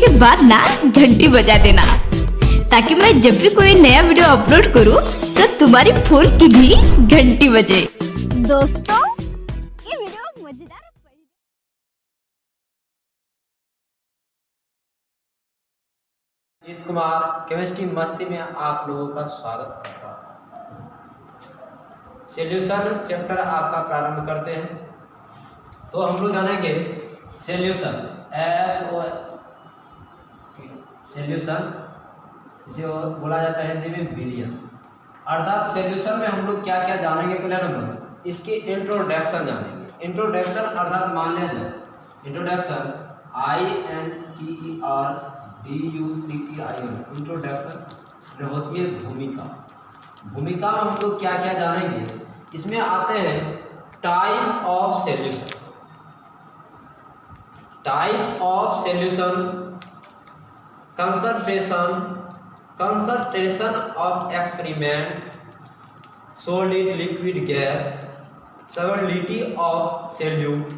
के बाद ना घंटी बजा देना, ताकि मैं जब भी कोई नया वीडियो अपलोड करूं तो तुम्हारी फोन की भी घंटी बजे। दोस्तों ये वीडियो मजेदार अजीत कुमार केमिस्ट्री मस्ती में आप लोगों का स्वागत करता हूँ। सॉल्यूशन चैप्टर आपका प्रारंभ करते हैं। तो हम लोग जानेंगे सॉल्यूशन सॉल्यूशन इसे बोला जाता है हिंदी में विलयन। अर्थात सॉल्यूशन में हम लोग क्या क्या जानेंगे। पहला नंबर इसकी इंट्रोडक्शन जानेंगे। इंट्रोडक्शन अर्थात मान लिया जाए इंट्रोडक्शन INTRDUCTION इंट्रोडक्शन होती है भूमिका। भूमिका में हम लोग क्या क्या जानेंगे। इसमें आते हैं type of solution, type of solution, concentration of experiment, solid liquid gas, solidity of solute,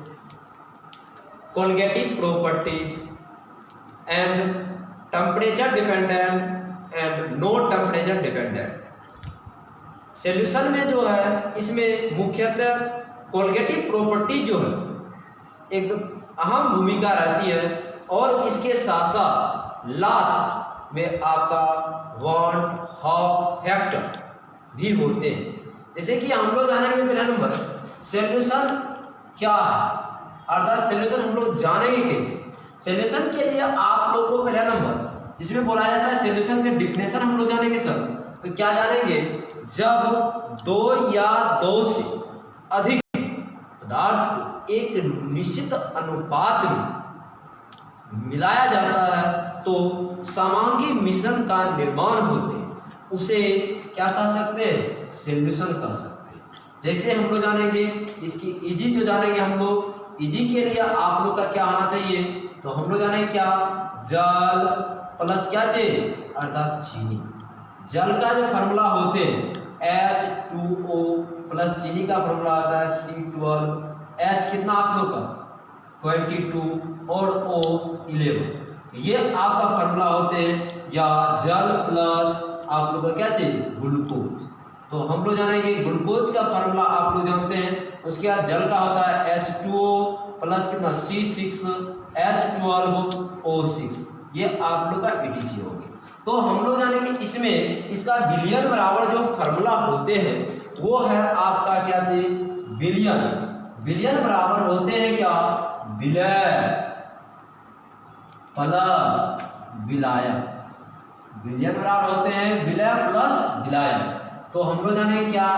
conjugative properties and temperature dependent and no temperature dependent. Solution में जो है इसमें मुख्यतः कॉन्जुगेटिव प्रॉपर्टी जो है एकदम अहम भूमिका रहती है, और इसके साथ साथ लास्ट में आपका वन हाफ फैक्टर भी होते हैं। जैसे कि हम लोग जानेंगे पहला नंबर सॉल्यूशन क्या है, अर्थात सॉल्यूशन हम लोग जानेंगे कैसे। सॉल्यूशन के लिए आप लोगों को पहला नंबर इसमें बोला जाता है सॉल्यूशन के डिफिनेशन हम लोग जानेंगे सब। तो क्या जानेंगे, जब दो या दो से अधिक पदार्थ को एक निश्चित अनुपात में मिलाया जाता है तो समांगी मिश्रण का निर्माण होते हैं, उसे क्या कह सकते हैं, सॉल्यूशन कह सकते हैं। जैसे हम लोग जानेंगे इसकी इजी जो जानेंगे हम लोग, इजी के लिए आप लोग का क्या आना चाहिए, तो हम लोग जानेंगे क्या, जल प्लस क्या चाहिए, अर्थात चीनी। जल का जो फार्मूला होते हैं H2O प्लस चीनी का फार्मूला आता है C12। H कितना आप लोग का 22 और O 11, ये आपका फार्मूला होते हैं। या जल प्लस आप लोग का क्या चाहिए, ग्लूकोज। तो हम लोग जानेंगे ग्लूकोज का फार्मूला आप लोग जानते हैं। उसके बाद जल का होता है H2O प्लस कितना C6 H12O6, ये आप लोग का ETC हो गया। तो हम लोग जानेंगे इसमें इसका विलयन बराबर जो फार्मूला होते हैं वो है आपका क्या चाहिए, विलयन। विलयन बराबर होते हैं क्या, विलय प्लस विलायक। विलयन बराबर होते हैं विलय प्लस विलायक। तो हम लोग जानेंगे क्या,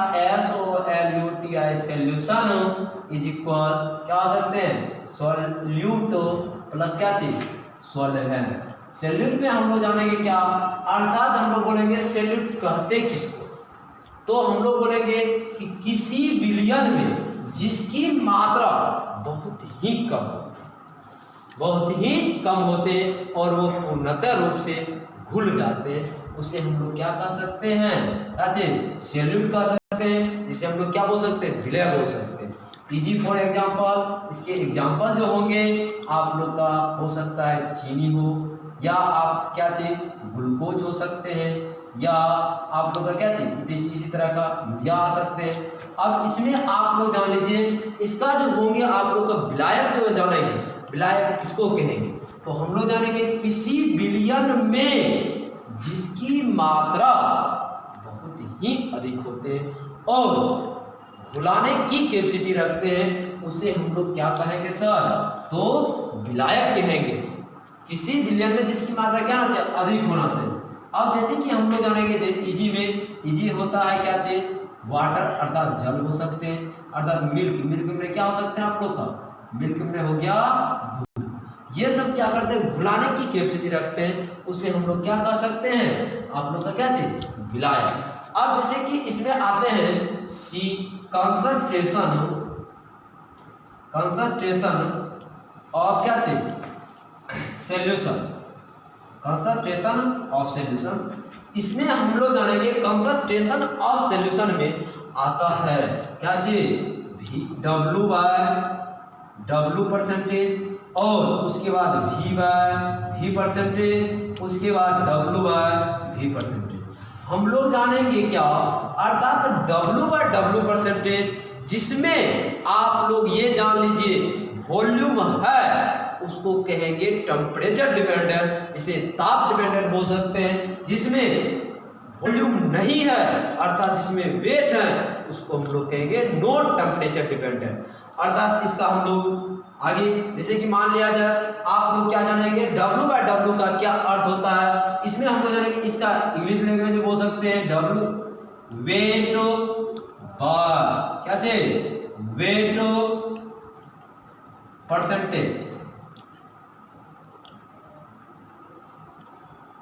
SOLUTI सॉल्यूशन इज इक्वल क्या हो सकते हैं, सॉल्यूट प्लस क्या चीज, सॉल्वेंट। सॉल्यूट में हम लोग जानेंगे क्या, अर्थात हम लोग बोलेंगे सॉल्यूट कहते किसको, तो हम लोग बोलेंगे कि किसी विलयन में जिसकी मात्रा बहुत ही कम होती है, बहुत ही कम होते हैं और वो पूर्णतः रूप से घुल जाते हैं, उसे हम लोग क्या कह सकते हैं, सॉल्यूट कह सकते हैं। जिसे हम लोग क्या बोल सकते हैं, विलय बोल सकते हैं। इजी फॉर एग्जांपल, इसके एग्जांपल जो होंगे आप लोग का हो सकता है चीनी हो, या आप क्या चाहिए, ग्लूकोज हो सकते हैं, या आप लोग का क्या चाहिए इसी तरह का यूरिया आ सकते हैं। अब इसमें आप लोग जान लीजिए इसका जो होंगे आप लोग का विलायक जो जानेंगे, विलायक किसको कहेंगे, तो हम लोग जानेंगे किसी विलयन में जिसकी मात्रा बहुत ही अधिक होते हैं और घुलाने की कैपेसिटी रखते हैं, उसे हम लोग क्या कहेंगे सर, तो विलायक कहेंगे। किसी विलयन में जिसकी मात्रा क्या होना चाहिए, अधिक होना चाहिए। अब जैसे कि हम लोग जानेंगे इजी में, इजी होता है क्या चाहिए, वाटर अर्थात जल हो सकते हैं, अर्थात मिल्क, मिल्क में क्या हो सकते हैं आप लोग का, मिल्क में हो गया दूध। ये सब क्या करते हैं, घुलाने की कैपेसिटी रखते हैं, उसे हम लोग क्या कह सकते हैं, आप लोग का क्या चाहिए, विलायक। अब जैसे कि इसमें आते हैं सी कंसंट्रेशन ऑफ क्या चाहिए, सॉल्यूशन, कंसंट्रेशन ऑफ सॉल्यूशन। इसमें हम लोग जानेंगे कंसंट्रेशन ऑफ सॉल्यूशन में आता है क्या चीज, W/W परसेंटेज और उसके बाद V बाय V परसेंटेज, उसके बाद W बाय V परसेंटेज। हम लोग जानेंगे क्या, अर्थात W बाय W परसेंटेज, जिसमें आप लोग ये जान लीजिए वॉल्यूम है उसको कहेंगे टेम्परेचर डिपेंडेंट, जिसे ताप डिपेंडेंट बोल सकते हैं। जिसमें वॉल्यूम नहीं है अर्थात जिसमें वेट है उसको हम लोग कहेंगे नॉन टेम्परेचर डिपेंडेंट। अर्थात इसका हम लोग आगे जैसे कि मान लिया जाए, आप लोग क्या जानेंगे W बाय W का क्या अर्थ होता है। इसमें हम लोग जानेंगे, इसका इंग्लिश लैंग्वेज में बोल सकते हैं W वेट बाय क्या चीज, वेट परसेंटेज,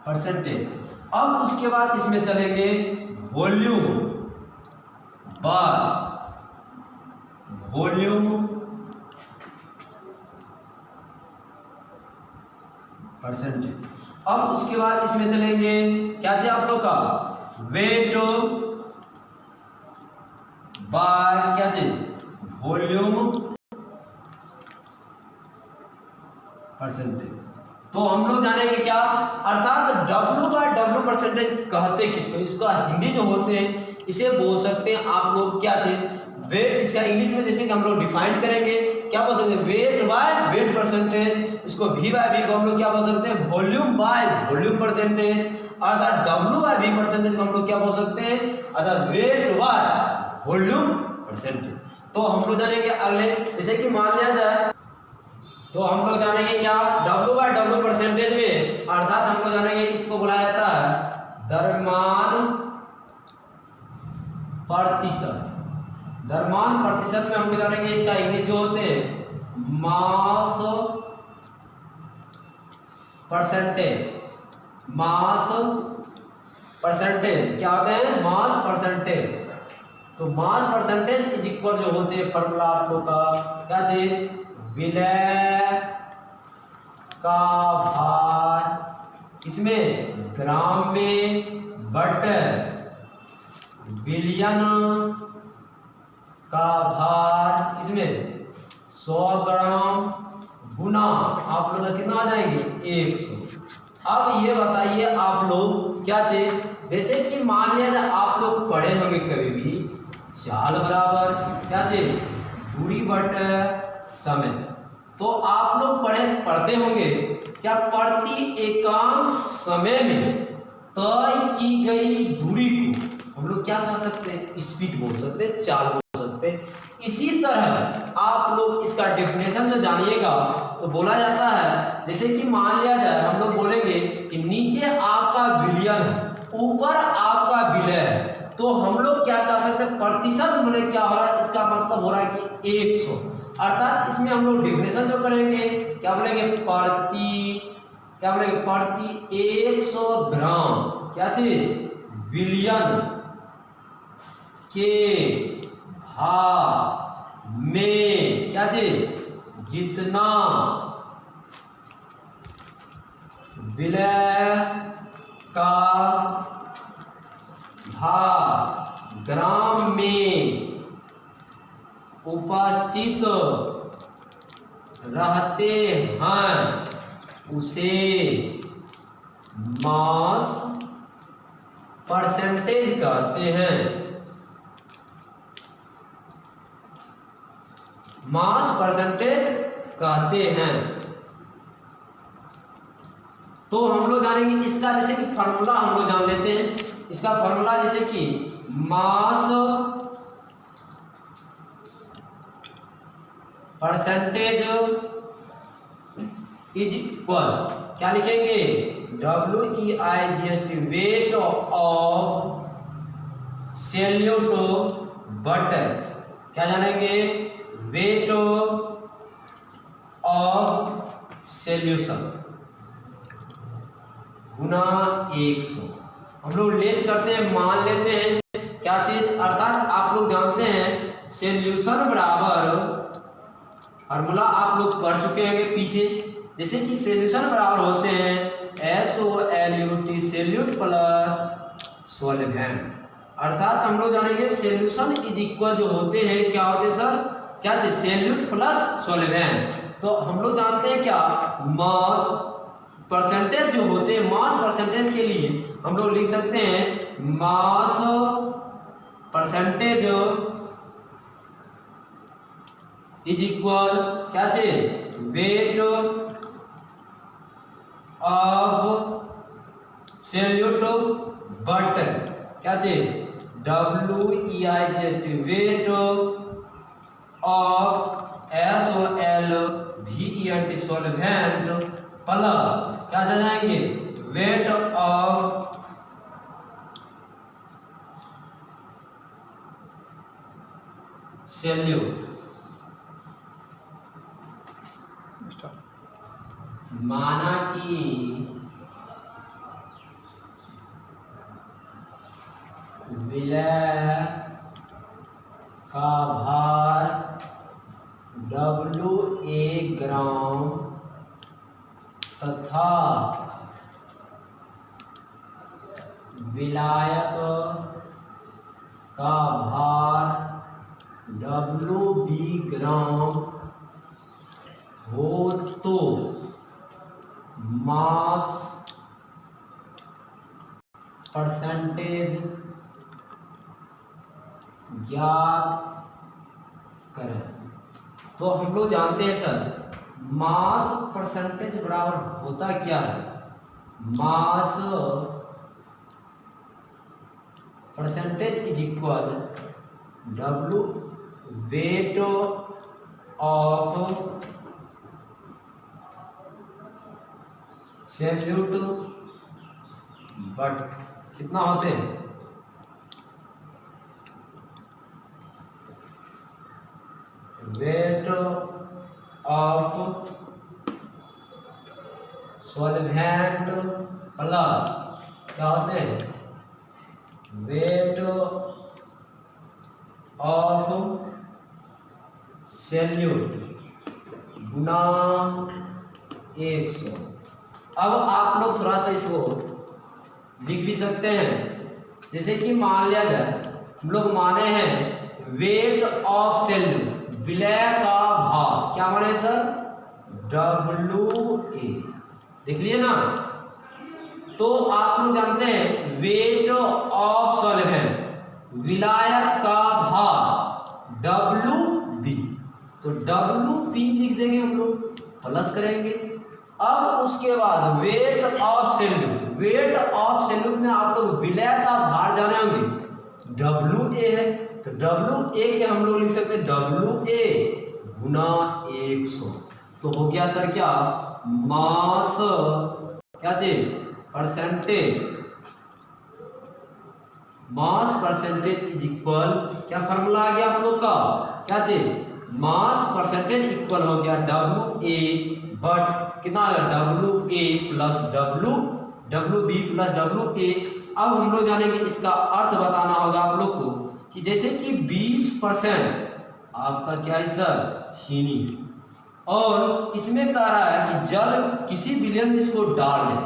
परसेंटेज। अब उसके बाद इसमें चलेंगे वॉल्यूम बाय वॉल्यूम परसेंटेज। अब उसके बाद इसमें चलेंगे क्या चाहिए आप लोग का, वेट बाय क्या चाहिए, वॉल्यूम परसेंटेज। तो हम लोग जानेंगे क्या, अर्थात W बाय W परसेंटेज कहते किसको, इसका हिंदी जो होते हैं इसे बोल सकते हैं आप लोग क्या चीज, वेट। इसका इंग्लिश में जैसे कि हम लोग डिफाइन करेंगे क्या बोल सकते हैं, वेट बाय वेट परसेंटेज। इसको V बाय V को हम लोग क्या बोल सकते हैं, वॉल्यूम बाय वॉल्यूम परसेंटेज। अर्थात W बाय V परसेंटेज को हम लोग क्या बोल सकते हैं, अर्थात वेट बाय वॉल्यूम परसेंटेज। तो हम लोग जानेंगे अगले, जैसे कि मान लिया जाए, तो हम लोग जानेंगे क्या W बाय W परसेंटेज में, अर्थात हम लोग जानेंगे इसको बुलाया जाता है द्रव्यमान प्रतिशत। द्रव्यमान प्रतिशत में हम लोग जानेंगे इसका इंग्लिश जो होते हैं मास परसेंटेज। मास परसेंटेज क्या होते हैं, मास परसेंटेज। तो मास परसेंटेज इज इक्वल जो होते हैं फॉर्मूला आप लोग का क्या चीज, विलय का भार, इसमें ग्राम में बटे बिलियन का भार, इसमें 100 ग्राम गुना आप लोग कितना आ जाएंगे 100। अब ये बताइए आप लोग क्या चीज, जैसे कि मान लिया जाए आप लोग पढ़े होंगे कभी भी चाल बराबर क्या चीज, दूरी बटे समय। तो आप लोग पढ़ते होंगे क्या, प्रति एकांक समय में तय की गई दूरी को हम लोग क्या कह सकते हैं, स्पीड बोल सकते हैं, चाल बोल सकते हैं। इसी तरह आप लोग इसका डेफिनेशन जो जानिएगा तो बोला जाता है, जैसे कि मान लिया जाए हम लोग बोलेंगे कि नीचे आपका बिलियन है, ऊपर आपका विलय है, तो हम लोग क्या कह सकते हैं, प्रतिशत में क्या हो रहा है, इसका मतलब हो रहा है कि 100। अर्थात इसमें हम लोग डिफिनेशन जो करेंगे क्या बोलेंगे, प्रति 100 ग्राम क्या चीज, बिलियन के भार में क्या चीज, जितना विलय का भार ग्राम में उपस्थित रहते हैं उसे मास परसेंटेज कहते हैं। मास परसेंटेज कहते हैं। तो हम लोग जानेंगे इसका, जैसे कि फॉर्मूला हम लोग जान लेते हैं। इसका फॉर्मूला जैसे कि मास परसेंटेज इज इक्वल क्या लिखेंगे, WEIGHT weight of solute butter क्या जानेंगे, वेट ऑफ सॉल्यूशन गुना 100। हम लोग लेट करते हैं, मान लेते हैं क्या चीज, अर्थात आप लोग जानते हैं सॉल्यूशन बराबर, फार्मूला आप लोग पढ़ चुके होंगे पीछे, जैसे कि सॉल्यूशन बराबर होते हैं SOLUT सॉल्यूट प्लस सॉल्वेंट। अर्थात हम लोग जानेंगे सॉल्यूशन इज इक्वल जो होते हैं क्या होते हैं सर, क्या चीज, सॉल्यूट प्लस सॉल्वेंट। तो हम लोग जानते हैं क्या, मास परसेंटेज जो होते हैं, मास परसेंटेज के लिए हम लोग लिख सकते हैं मास परसेंटेज इज इक्वल क्या चाहिए, वेट ऑफ सैल्यूट बट क्या चाहिए, WEIGHT, weight of SOLVENT solvent plus क्या आ जाएंगे, वेट ऑफ सैल्यूट। माना कि विलय का भार WA ग्राम तथा विलायक का भार WB ग्राम हो तो मास परसेंटेज ज्ञात करें। तो हम लोग जानते हैं सर, मास परसेंटेज बराबर होता क्या है, mass percentage is equal W weight of salute but कितना होते हैं, वेट ऑफ सॉल्वेंट प्लस क्या होते हैं, वेट ऑफ सैल्यूट गुना 100। अब आप लोग थोड़ा सा इसको लिख भी सकते हैं, जैसे कि मान लिया जाए हम लोग माने हैं वेट ऑफ सैल्यूट, विलय का भार क्या माने सर, WA, देख लिए ना। तो आप लोग जानते हैं वेट ऑफ सॉल्वेंट, विलायक का भार WB, तो WB लिख देंगे हम लोग, प्लस करेंगे। अब उसके बाद weight of salute, weight of salute में आप लोग विलय का भार जाने होंगे, WA है, तो WA के हम लोग लिख सकते हैं WA गुना 100। तो हो गया सर क्या, मास क्या चाहिए, percentage, mass percentage is equal क्या फॉर्मूला आ गया आप लोग का, क्या चाहिए, मास परसेंटेज इक्वल हो गया WA बट कितना आ गया, WA plus WB plus WA। अब हम लोग जानेंगे इसका अर्थ बताना होगा आप लोग को, कि जैसे कि 20% आपका क्या है सर, चीनी, और इसमें कह रहा है कि जल किसी विलयन में इसको डाल दें,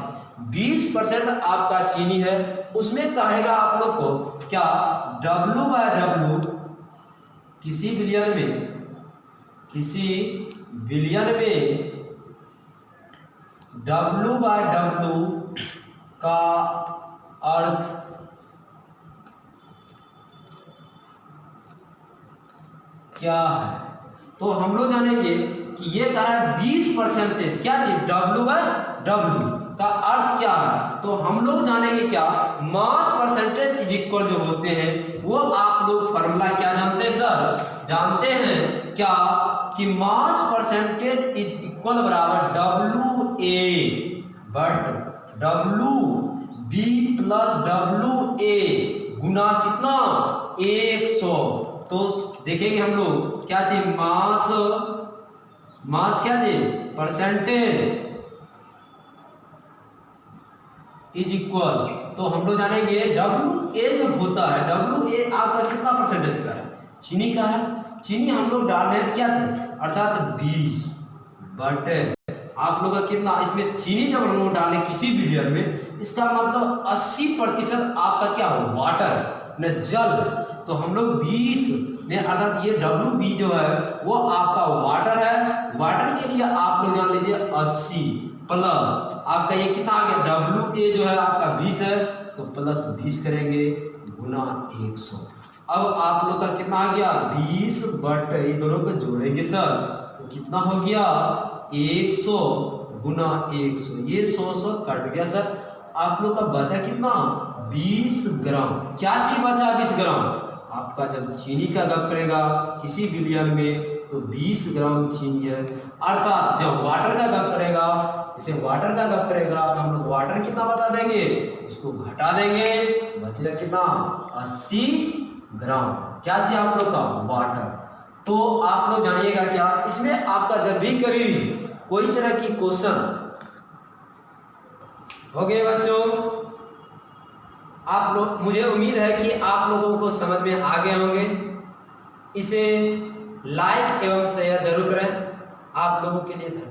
20% आपका चीनी है, उसमें कहेगा आप लोग को क्या, W/W किसी विलयन में W/W का अर्थ क्या है। तो हम लोग जानेंगे कि ये कह रहा है 20% क्या चीज, W/W का अर्थ क्या है। तो हम लोग जानेंगे क्या, मास परसेंटेज इज इक्वल जो होते हैं वो आप लोग फॉर्मूला क्या जानते हैं सर, जानते हैं क्या, कि मास परसेंटेज इज इक्वल बराबर WA but WB plus WA गुना कितना, 100। तो देखेंगे हम लोग क्या चाहिए, मास क्या चाहिए, परसेंटेज इज इक्वल, तो हम लोग जानेंगे WA जो होता है, WA आपका कितना परसेंटेज का है, चीनी का है, चीनी हम लोग डाल रहे हैं क्या चाहिए, अर्थात 20 बटे आप लोग का कितना, इसमें चीनी जब हम लोग डालें किसी विलयन में, इसका मतलब 80% आपका क्या हो, वाटर न जल। तो हम लोग 20 में, अर्थात ये WB जो है वो आपका वाटर है। वाटर के लिए आप लोग जान लीजिए 80 प्लस आपका ये कितना आ गया, WA जो है आपका 20 है, तो प्लस 20 करेंगे गुना 100। अब आप लोग का कितना आ गया 20 बट ये दोनों को जोड़ेंगे सर, तो कितना हो गया 100 गुना 100, ये 100 कट गया सर। आप लोग का बचा कितना 20 ग्राम। क्या चीज बचा 20 ग्राम, आपका जब चीनी का गप करेगा किसी विलियन में तो 20 ग्राम चीनी है। अर्थात जब वाटर का गप करेगा, जैसे वाटर का गप करेगा तो हम लोग वाटर कितना बता देंगे, इसको घटा देंगे, बचेगा कितना 80 ग्राम। क्या चाहिए आप लोग का वाटर। तो आप लोग जानिएगा क्या, इसमें आपका जब भी कभी कोई तरह की क्वेश्चन हो गए बच्चों, आप लोग, मुझे उम्मीद है कि आप लोगों को समझ में आ गए होंगे। इसे लाइक एवं शेयर जरूर करें। आप लोगों के लिए धन्यवाद।